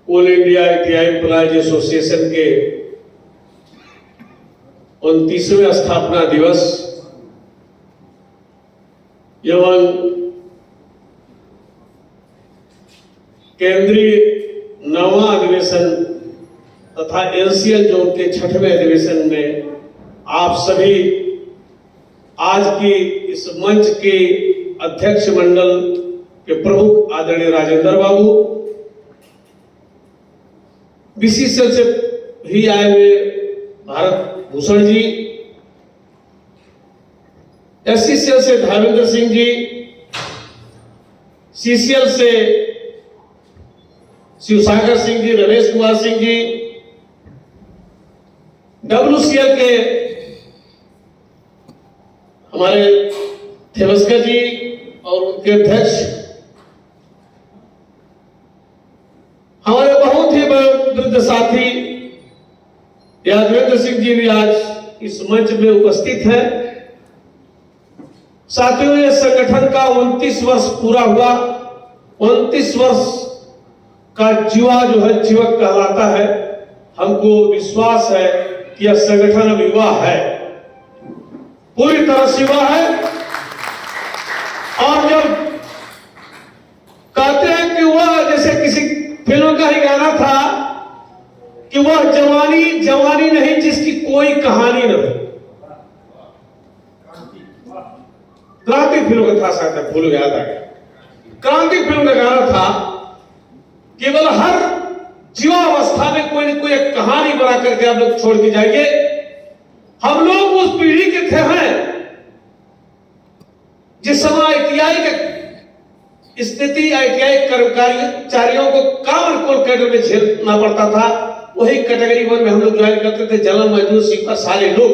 All India ITI employees association के 29वें स्थापना दिवस एवं केंद्रीय 9वां अधिवेशन तथा NCL जोन के 6वें अधिवेशन में आप सभी आज की इस मंच के अध्यक्ष मंडल के प्रमुख आदरणीय राजेंद्र बाबू, BCCL से ही आए हुए भारत भूषण जी, SCCL से धर्मेंद्र सिंह जी, CCL से शिवसागर सिंह जी, रमेश कुमार सिंह जी, WCL के हमारे थेवस्कर जी और उनके अध्यक्ष, हमारे बहुत ही वृद्ध साथी यादवेंद्र सिंह जी भी आज इस मंच में उपस्थित हैं। साथियों, ये संगठन का 29 वर्ष पूरा हुआ। 29 वर्ष का जीवा जो है जीवक कहलाता है। हमको विश्वास है कि यह संगठन अब युवा है, पूरी तरह से युवा है। और जब कहते हैं कि वह जैसे किसी फिल्म का ही गाना था कि वह जवानी जवानी नहीं जिसकी कोई कहानी न हो। क्रांति फिल्म का था, शायद भूल याद आ गया। क्रांति फिल्म का गाना था, केवल हर जीवावस्था में कोई न कोई एक कहानी बना करके आप लोग छोड़ के जाइए। हम लोग उस पीढ़ी के थे हैं जिस समय ITI के स्थिति ITI कर्मचारियों को कॉमन कोल कैडर में झेलना पड़ता था। वही कैटेगरी 1 में हम लोग ज्वाइन करते थे, जलन मजदूर सीखा सारे लोग।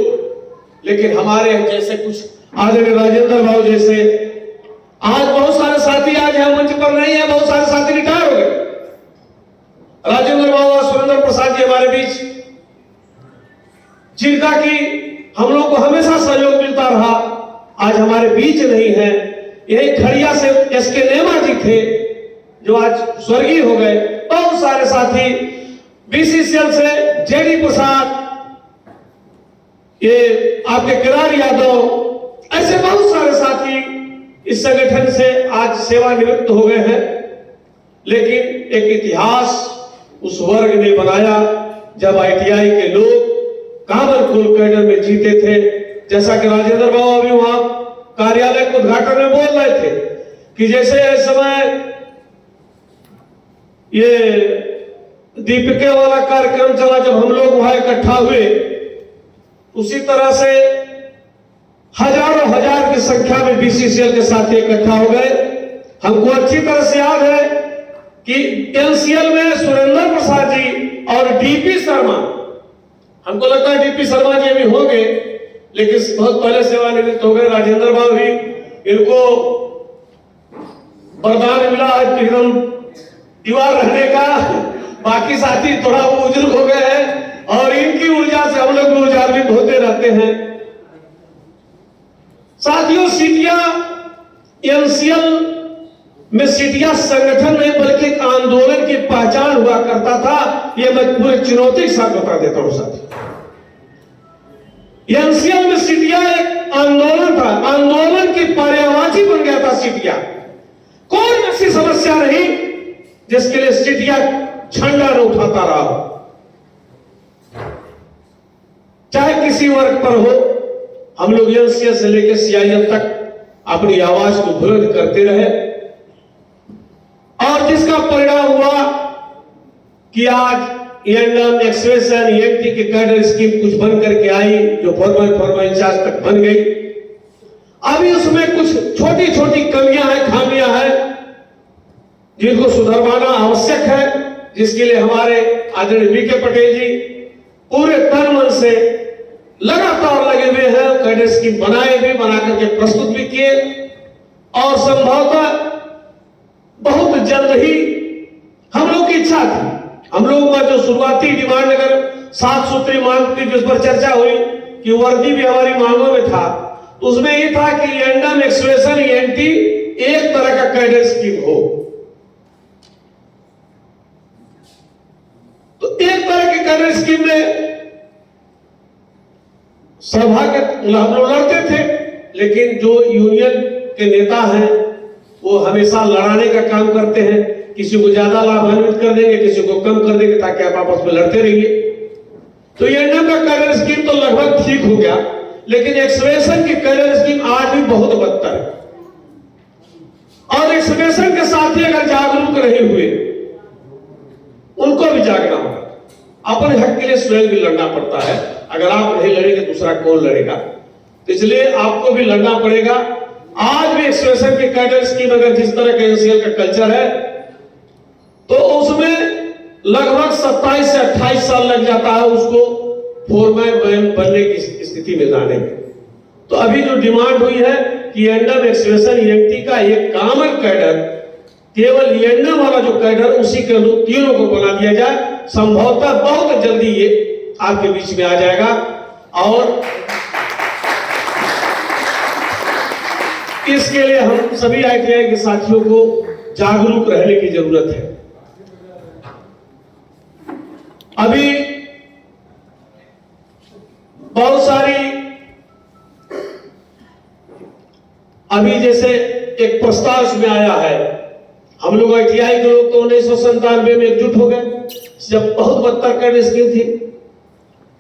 लेकिन हमारे जैसे कुछ आदरणीय राजेंद्र बाबू जैसे आज बहुत सारे साथी आज यहाँ मंच पर नहीं है, बहुत सारे साथी रिटायर हो गए। राजेंद्र बाबू और सुरेंद्र प्रसाद जी हमारे बीच, जिनका की हम लोग को हमेशा सहयोग मिलता रहा, आज हमारे बीच नहीं है। यही खड़िया से SK नेमा जी थे जो आज स्वर्गीय हो गए। बहुत सारे साथी BCCL से JD प्रसाद, ये आपके केदार यादव, ऐसे बहुत सारे साथी इस संगठन से आज सेवानिवृत्त हो गए हैं। लेकिन एक इतिहास उस वर्ग ने बनाया जब ITI के लोग कॉमन कोल कैडर में जीते थे। जैसा कि राजेंद्र बाबू अभी वहां कार्यालय के उद्घाटन में बोल रहे थे कि जैसे इस समय ये दीपिके वाला कार्यक्रम चला, जब हम लोग वहां इकट्ठा हुए, उसी तरह से हजारों हजार की संख्या में BCCL के साथी इकट्ठा हो गए। हमको अच्छी तरह से याद है कि NCL में सुरेंद्र प्रसाद जी और DP शर्मा, हमको लगता है DP शर्मा जी अभी होंगे, लेकिन बहुत पहले सेवानिवृत्त हो गए। राजेंद्र बाबू भी, इनको वरदान मिला है एकदम दीवार रहने का। बाकी साथी थोड़ा वो बुजुर्ग हो गए हैं और इनकी ऊर्जा से हम लोग ऊर्जान्वित होते रहते हैं। साथियों, सीटिया NCL में सीटिया संगठन नहीं बल्कि एक आंदोलन की पहचान हुआ करता था। यह मैं पूरे चुनौती के साथ बता देता हूं साथी। NCL में सीटिया एक आंदोलन था, आंदोलन की पर्यायवाची बन गया था सीटिया। कोई ऐसी समस्या नहीं जिसके लिए सीटिया झंडा न उठाता रहा हो, चाहे किसी वर्ग पर हो। हम लोग NCL से लेकर CIL तक अपनी आवाज को बुलंद करते रहे और जिसका परिणाम हुआ कि आज एंडम एक्सप्रेशन EMT की कैडर स्कीम कुछ बन करके आई, जो फॉर्मल इंचार्ज तक बन गई। अभी उसमें कुछ छोटी छोटी कमियां हैं, खामियां हैं, जिनको सुधरवाना आवश्यक है, जिसके लिए हमारे आदरणीय BK पटेल जी पूरे तन मन से लगातार लगे हुए हैं। कैडर स्कीम बनाए भी, बना करके प्रस्तुत भी किए और संभवतः बहुत जल्द ही हम लोग की इच्छा थी, हम लोगों का जो शुरुआती डिमांड, अगर 7 सूत्री मांग की जिस पर चर्चा हुई कि वर्दी भी हमारी मांगों में था, तो उसमें ये था कि एंडम एक्सप्रेशन EMT एक तरह का कैडर स्कीम हो। कैडर स्कीम में सभा के हम लोग लड़ते थे, लेकिन जो यूनियन के नेता हैं वो हमेशा लड़ाने का काम करते हैं। किसी को ज्यादा लाभान्वित कर देंगे, किसी को कम कर देंगे, ताकि आप आपस में लड़ते रहिए। तो एंडम का कैडर स्कीम तो लगभग ठीक हो गया, लेकिन एक्सप्रेशन की कैडर स्कीम आज भी बहुत बदतर है। और एक्सप्रेशन के साथी अगर जागरूक नहीं हुए, उनको भी जागना होगा। अपने हक के लिए स्वयं भी लड़ना पड़ता है। अगर आप नहीं लड़ेंगे दूसरा कौन लड़ेगा? तो इसलिए आपको भी लड़ना पड़ेगा। आज भी एक्सप्रेशन की कैडर स्कीम अगर जिस तरह का एनसीएल का कल्चर है, तो उसमें लगभग 27 से 28 साल लग जाता है उसको फोरमैन बनने की स्थिति में जाने में। तो अभी जो डिमांड हुई है कि एंडम एक्सप्रेशन ईएनटी का एक कॉमन कैडर, केवल एंडम वाला जो कैडर उसी के अनुरूप तीनों को बना दिया जाए। संभवतः बहुत जल्दी ये आपके बीच में आ जाएगा। और इसके लिए हम सभी आईटीआई के साथियों को जागरूक रहने की जरूरत है। अभी बहुत सारी जैसे एक प्रस्ताव इसमें आया है, हम लोग आईटीआई के लोग तो 1997 में एकजुट हो गए, जब बहुत बदतर कैडर स्कीम थी।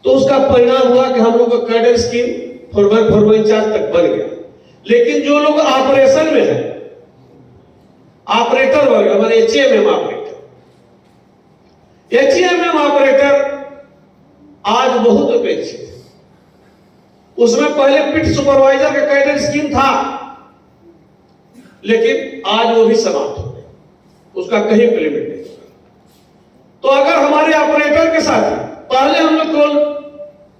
तो उसका परिणाम हुआ कि हम लोग का कैडर स्कीम फोरमैन इंचार्ज तक बन गया। लेकिन जो लोग ऑपरेशन में है, ऑपरेटर वर्ग, हमारे एचएमएम ऑपरेटर आज बहुत अपेक्षित है। उसमें पहले पिट सुपरवाइजर का कैडर स्कीम था, लेकिन आज वो भी समाप्त हो गया, उसका कहीं इम्प्लीमेंट नहीं होगा। तो अगर हमारे ऑपरेटर के साथ पहले हम लोग केवल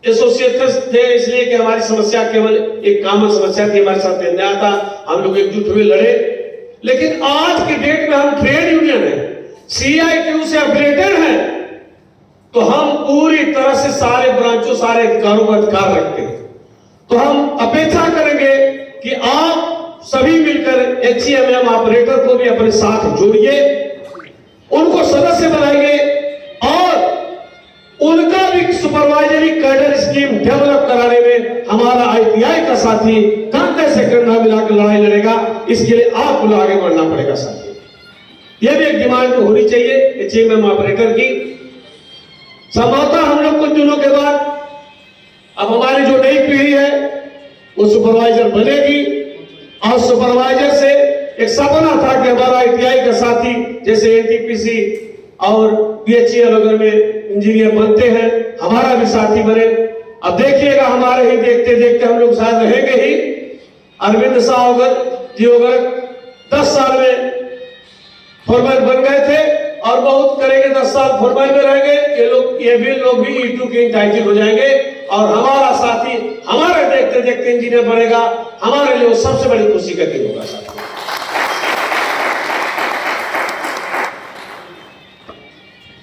एसोसिएट थे, इसलिए कि हमारी समस्या केवल एक कॉमन समस्या थी, हमारे साथ अन्याय था, हम लोग एकजुट हुए लड़े। लेकिन आज के डेट में हम ट्रेड यूनियन है, सीआईटीयू से एफिलिएटेड है, तो हम पूरी तरह से सारे ब्रांचों, सारे अधिकारों का अधिकार रखते हैं। तो हम अपेक्षा करेंगे कि आप सभी मिलकर एचईएमएम ऑपरेटर को भी अपने साथ जोड़िए, उनको सदस्य बनाइए और उनका भी सुपरवाइजरी कैडर स्कीम डेवलप कराने में हमारा आईटीआई का साथी कंधे से कंधा मिलाकर लड़ाई लड़ेगा। इसके लिए आपको आगे बढ़ना पड़ेगा साथी। यह भी एक डिमांड तो होनी चाहिए एचईएमएम ऑपरेटर की। संभवतः हम लोग कुछ दिनों के बाद अब हमारी जो नई पीढ़ी है वो सुपरवाइजर बनेगी, और सुपरवाइजर से एक सपना था कि हमारा आईटीआई का साथी जैसे एनटीपीसी और बीएचईएल वगैरह में इंजीनियर बनते हैं, हमारा भी साथी बने। अब देखिएगा, हमारे ही देखते देखते हम लोग शायद रहेंगे ही। अरविंद शाह जी वगैरह 10 साल में फोरमैन बन गए थे और बहुत करेंगे, 10 साल फोरमैन में रहेंगे। ये लोग भी E2 के टाइटल हो जाएंगे और हमारा साथी हमारे देखते देखते इंजीनियर बनेगा। हमारे लिए वो सबसे बड़ी खुशी का दिन होगा साथी।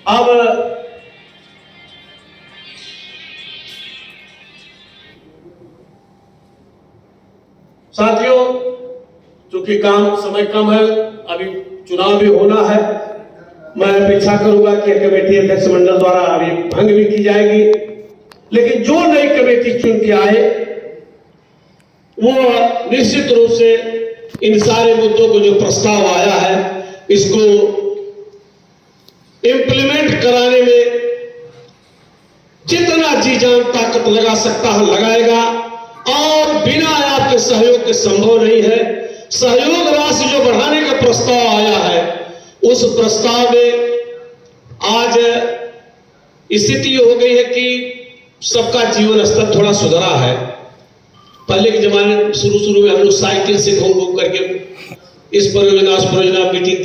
अब साथियों, चूंकि काम समय कम है, अभी चुनाव भी होना है, मैं अपेक्षा करूंगा कि कमेटी अध्यक्ष मंडल द्वारा अभी भंग भी की जाएगी। लेकिन जो नई कमेटी चुन के आए वो निश्चित रूप से इन सारे मुद्दों को जो प्रस्ताव आया है इसको इंप्लीमेंट कराने में जितना जी जान ताकत लगा सकता है लगाएगा, और बिना आपके सहयोग के संभव नहीं है। सहयोग राशि जो बढ़ाने का प्रस्ताव आया है, उस प्रस्ताव में आज स्थिति हो गई है कि सबका जीवन स्तर थोड़ा सुधरा है। पहले के जमाने शुरू में हम लोग साइकिल से घूम घूम करके इस परियोजना उस परियोजना मीटिंग